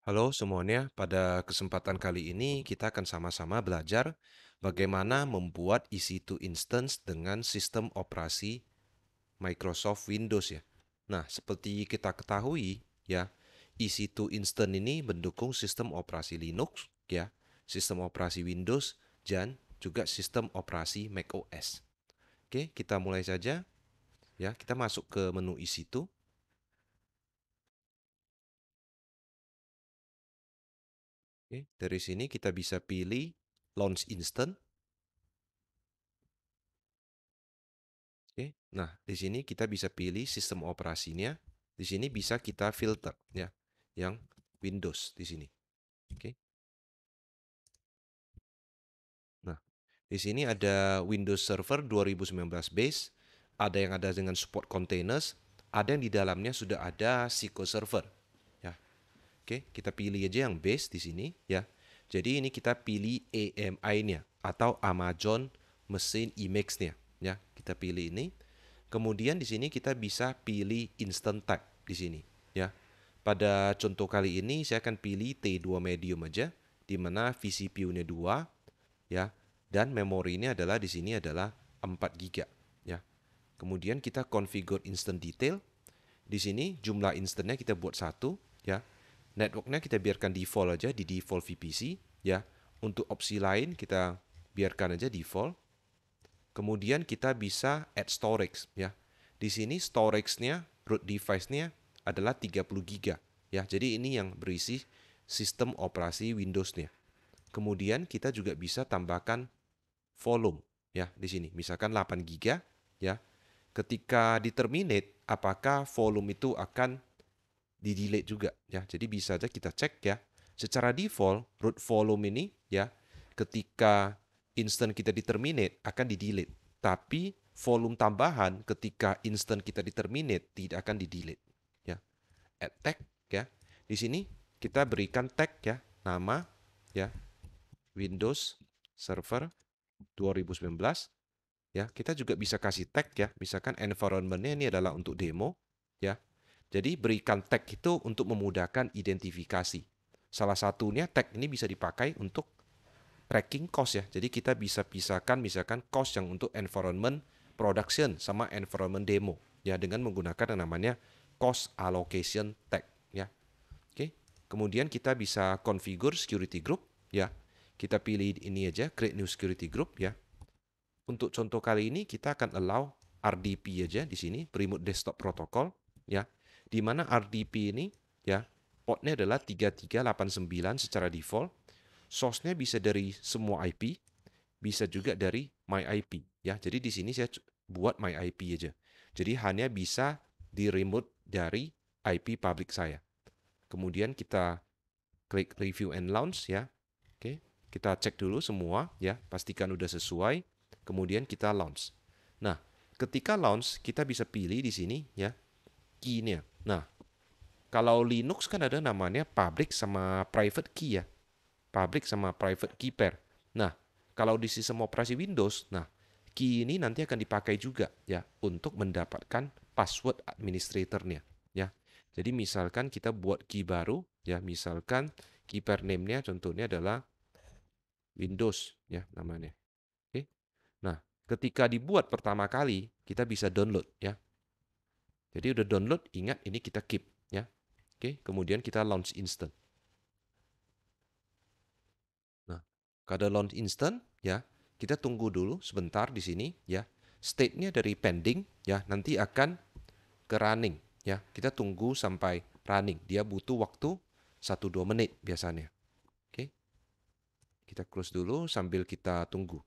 Halo semuanya, pada kesempatan kali ini kita akan sama-sama belajar bagaimana membuat EC2 instance dengan sistem operasi Microsoft Windows ya. Nah, seperti kita ketahui ya, EC2 instance ini mendukung sistem operasi Linux ya, sistem operasi Windows dan juga sistem operasi macOS. Oke, kita mulai saja ya. Kita masuk ke menu EC2. Oke, dari sini kita bisa pilih Launch Instant. Oke, nah di sini kita bisa pilih sistem operasinya. Di sini bisa kita filter ya, yang Windows di sini. Oke, nah di sini ada Windows Server 2019 base, ada yang ada dengan support containers, ada yang di dalamnya sudah ada SQL Server. Ya, oke, kita pilih aja yang base di sini ya. Jadi ini kita pilih AMI-nya atau Amazon Machine Image-nya ya. Kita pilih ini. Kemudian di sini kita bisa pilih instant type di sini ya. Pada contoh kali ini saya akan pilih T2 medium aja di mana vCPU-nya 2 ya dan memorinya adalah di sini adalah 4 GB ya. Kemudian kita configure instant detail. Di sini jumlah instantnya kita buat satu ya. Networknya kita biarkan default aja di default VPC ya. Untuk opsi lain kita biarkan aja default. Kemudian kita bisa add storage ya. Di sini storage-nya, root device-nya adalah 30 GB ya. Jadi ini yang berisi sistem operasi Windows-nya. Kemudian kita juga bisa tambahkan volume ya di sini. Misalkan 8 GB ya. Ketika di terminate apakah volume itu akan di delete juga ya. Jadi bisa aja kita cek ya. Secara default root volume ini ya ketika instant kita di terminate akan di delete. Tapi volume tambahan ketika instant kita di terminate tidak akan di delete ya. Add tag ya. Di sini kita berikan tag ya, nama ya, Windows Server 2019 ya. Kita juga bisa kasih tag ya, misalkan environment-nya ini adalah untuk demo ya. Jadi berikan tag itu untuk memudahkan identifikasi. Salah satunya tag ini bisa dipakai untuk tracking cost ya. Jadi kita bisa pisahkan misalkan cost yang untuk environment production sama environment demo ya dengan menggunakan yang namanya cost allocation tag ya. Oke. Kemudian kita bisa configure security group ya. Kita pilih ini aja create new security group ya. Untuk contoh kali ini kita akan allow RDP aja di sini, Remote Desktop Protocol ya. Di mana RDP ini ya, portnya adalah 3389 secara default. Source-nya bisa dari semua IP, bisa juga dari my IP ya. Jadi di sini saya buat my IP aja. Jadi hanya bisa di remote dari IP public saya. Kemudian kita klik review and launch ya. Oke, kita cek dulu semua ya, pastikan udah sesuai. Kemudian kita launch. Nah, ketika launch kita bisa pilih di sini ya key-nya. Nah, kalau Linux kan ada namanya public sama private key ya. Public sama private key pair. Nah, kalau di sistem operasi Windows, nah key ini nanti akan dipakai juga ya untuk mendapatkan password administratornya ya. Jadi misalkan kita buat key baru ya, misalkan key pair name-nya contohnya adalah Windows ya namanya. Oke. Nah, ketika dibuat pertama kali kita bisa download ya. Jadi udah download, ingat ini kita keep ya. Oke, kemudian kita launch instant. Nah, kada launch instant ya, kita tunggu dulu sebentar di sini ya. State-nya dari pending ya, nanti akan ke running ya. Kita tunggu sampai running. Dia butuh waktu 1-2 menit biasanya. Oke. Kita close dulu sambil kita tunggu.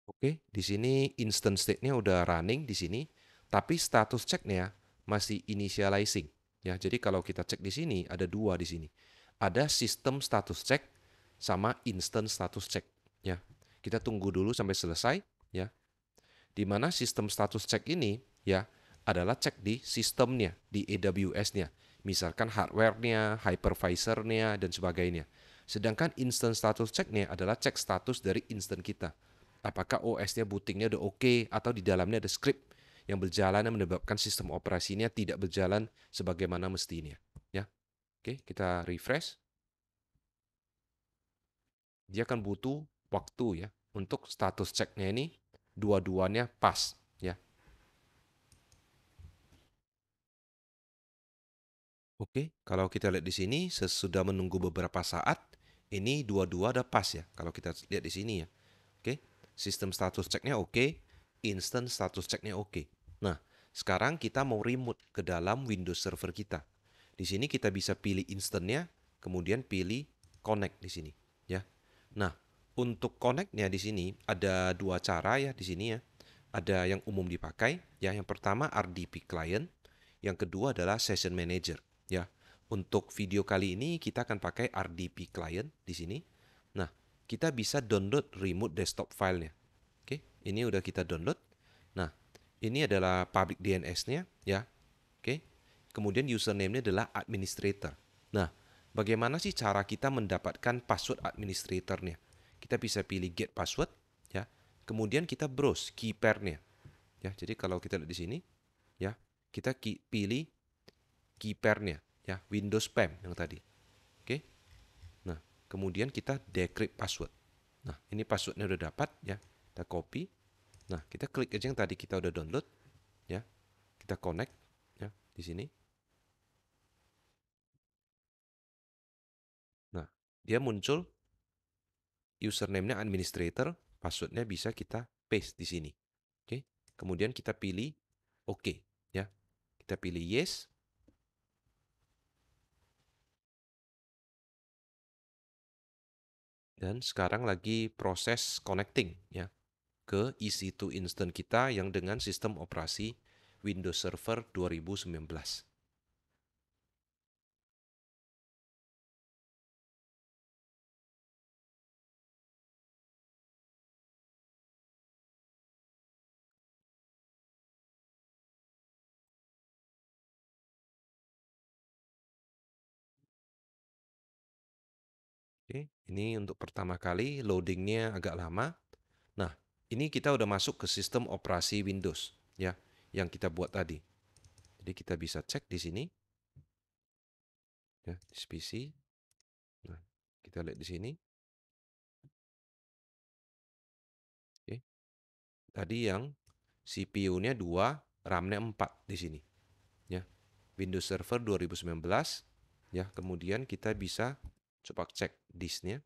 Oke, di sini instant state-nya udah running di sini, tapi status check-nya masih initializing. Ya, jadi kalau kita cek di sini ada dua di sini. Ada system status check sama instant status check. Ya, kita tunggu dulu sampai selesai. Ya, di mana sistem status check ini ya adalah cek di sistemnya, di AWS-nya. Misalkan hardware-nya, hypervisor-nya, dan sebagainya. Sedangkan instant status check-nya adalah cek status dari instant kita. Apakah OS-nya booting-nya udah oke atau di dalamnya ada script yang berjalan dan menyebabkan sistem operasinya tidak berjalan sebagaimana mestinya. Ya, oke, kita refresh. Dia akan butuh waktu ya untuk status ceknya ini dua-duanya pas ya. Oke, kalau kita lihat di sini sesudah menunggu beberapa saat, ini dua-dua ada pas ya. Kalau kita lihat di sini ya. Oke, sistem status ceknya oke, instant status ceknya oke. Nah, sekarang kita mau remote ke dalam Windows Server kita. Di sini kita bisa pilih instantnya, kemudian pilih connect di sini ya. Nah, untuk connectnya di sini ada dua cara ya di sini ya. Ada yang umum dipakai ya. Yang pertama RDP client, yang kedua adalah session manager ya. Untuk video kali ini kita akan pakai RDP client di sini. Nah, kita bisa download remote desktop filenya. Oke, ini udah kita download. Nah, ini adalah public DNS-nya ya. Oke. Kemudian username-nya adalah administrator. Nah, bagaimana sih cara kita mendapatkan password administratornya? Kita bisa pilih get password ya. Kemudian kita browse key pair-nya. Ya, jadi kalau kita lihat di sini ya, kita pilih key pair-nya ya, Windows spam yang tadi. Oke. Nah, kemudian kita decrypt password. Nah, ini passwordnya udah dapat ya. Kita copy. Nah, kita klik aja yang tadi kita udah download ya. Kita connect ya di sini. Nah, dia muncul username-nya administrator, passwordnya bisa kita paste di sini. Oke. Kemudian kita pilih OK ya. Kita pilih yes. Dan sekarang lagi proses connecting ya ke EC2 Instant kita yang dengan sistem operasi Windows Server 2019. Oke, ini untuk pertama kali loadingnya agak lama. Nah, ini kita udah masuk ke sistem operasi Windows ya, yang kita buat tadi. Jadi kita bisa cek di sini ya, di PC. Nah, kita lihat di sini. Oke. Tadi yang CPU-nya 2, RAM-nya 4 di sini ya. Windows Server 2019 ya. Kemudian kita bisa coba cek disknya.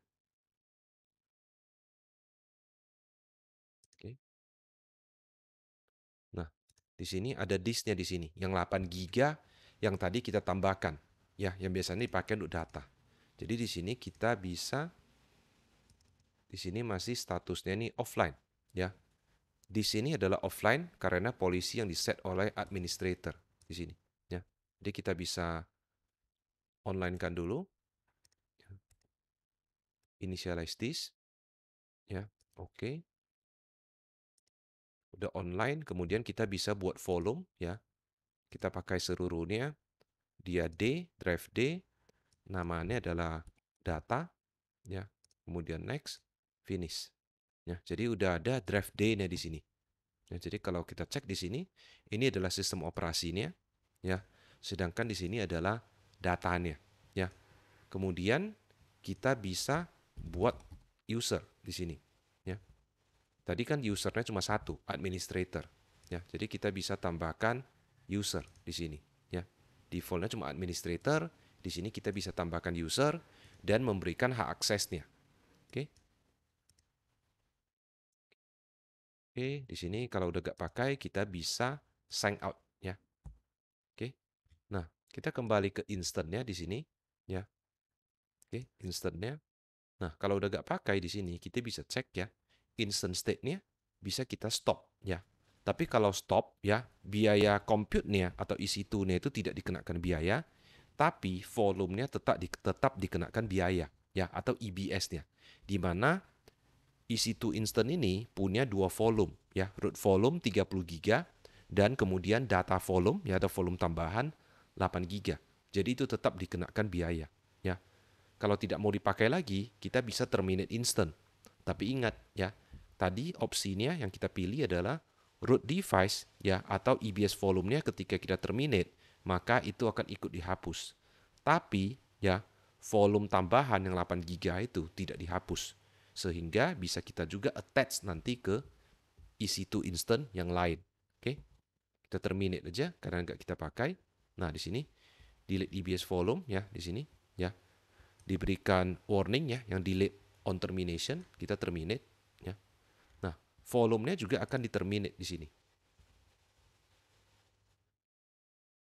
Oke. Nah, di sini ada disknya di sini yang 8 GB yang tadi kita tambahkan ya, yang biasanya dipakai untuk data. Jadi di sini kita bisa di sini masih statusnya ini offline ya. Di sini adalah offline karena polisi yang diset oleh administrator di sini ya. Jadi kita bisa online kan dulu, initialize this ya. Oke. Udah online, kemudian kita bisa buat volume ya. Kita pakai seluruhnya, dia D, drive D, namanya adalah data ya. Kemudian next, finish. Ya, jadi udah ada drive D-nya di sini. Ya, jadi kalau kita cek di sini, ini adalah sistem operasinya ya. Sedangkan di sini adalah datanya ya. Kemudian kita bisa buat user di sini ya. Tadi kan usernya cuma satu, administrator. Ya, jadi kita bisa tambahkan user di sini. Ya, defaultnya cuma administrator. Di sini kita bisa tambahkan user dan memberikan hak aksesnya. Oke, oke. Di sini kalau udah gak pakai, kita bisa sign out. Ya, oke. Nah, kita kembali ke instantnya di sini. Ya, oke, instantnya. Nah, kalau udah gak pakai di sini, kita bisa cek ya, instant state-nya bisa kita stop ya. Tapi kalau stop ya, biaya compute-nya atau EC2-nya itu tidak dikenakan biaya, tapi volumenya tetap dikenakan biaya ya, atau EBS-nya. Di mana EC2 Instant ini punya dua volume ya, root volume 30 GB dan kemudian data volume ya, atau volume tambahan 8 GB. Jadi itu tetap dikenakan biaya ya. Kalau tidak mau dipakai lagi, kita bisa terminate instant. Tapi ingat ya, tadi opsinya yang kita pilih adalah root device ya atau EBS volumenya ketika kita terminate, maka itu akan ikut dihapus. Tapi ya volume tambahan yang 8 GB itu tidak dihapus. Sehingga bisa kita juga attach nanti ke EC2 instant yang lain. Oke. Kita terminate aja karena nggak kita pakai. Nah, di sini delete EBS volume ya di sini ya. Diberikan warning ya yang delete on termination, kita terminate ya. Nah, volumenya juga akan diterminate di sini.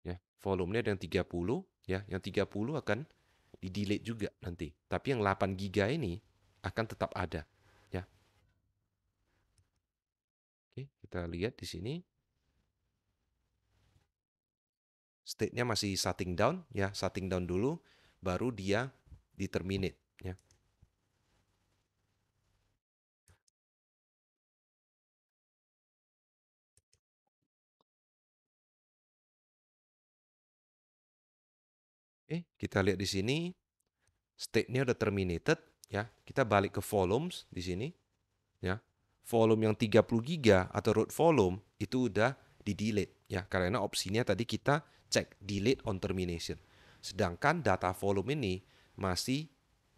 Ya, volumenya ada yang 30 ya, yang 30 akan di-delete juga nanti. Tapi yang 8 GB ini akan tetap ada ya. Oke, kita lihat di sini state-nya masih shutting down ya, shutting down dulu baru dia di-terminate ya. Oke, kita lihat di sini state-nya udah terminated ya. Kita balik ke volumes di sini ya. Volume yang 30 GB atau root volume itu udah di-delete ya karena opsinya tadi kita cek delete on termination. Sedangkan data volume ini masih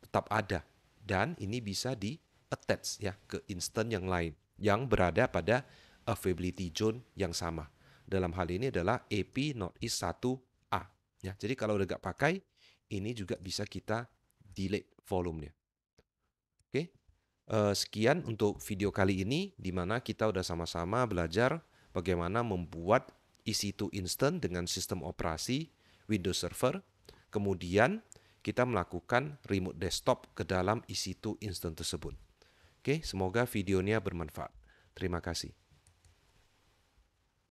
tetap ada dan ini bisa di-attach ya ke instant yang lain yang berada pada availability zone yang sama. Dalam hal ini adalah AP Northeast 1A ya. Jadi kalau udah gak pakai ini juga bisa kita delete volumenya. Oke. Sekian untuk video kali ini, di mana kita udah sama-sama belajar bagaimana membuat EC2 Instant dengan sistem operasi Windows Server. Kemudian kita melakukan remote desktop ke dalam EC2 Instant tersebut. Oke, semoga videonya bermanfaat. Terima kasih.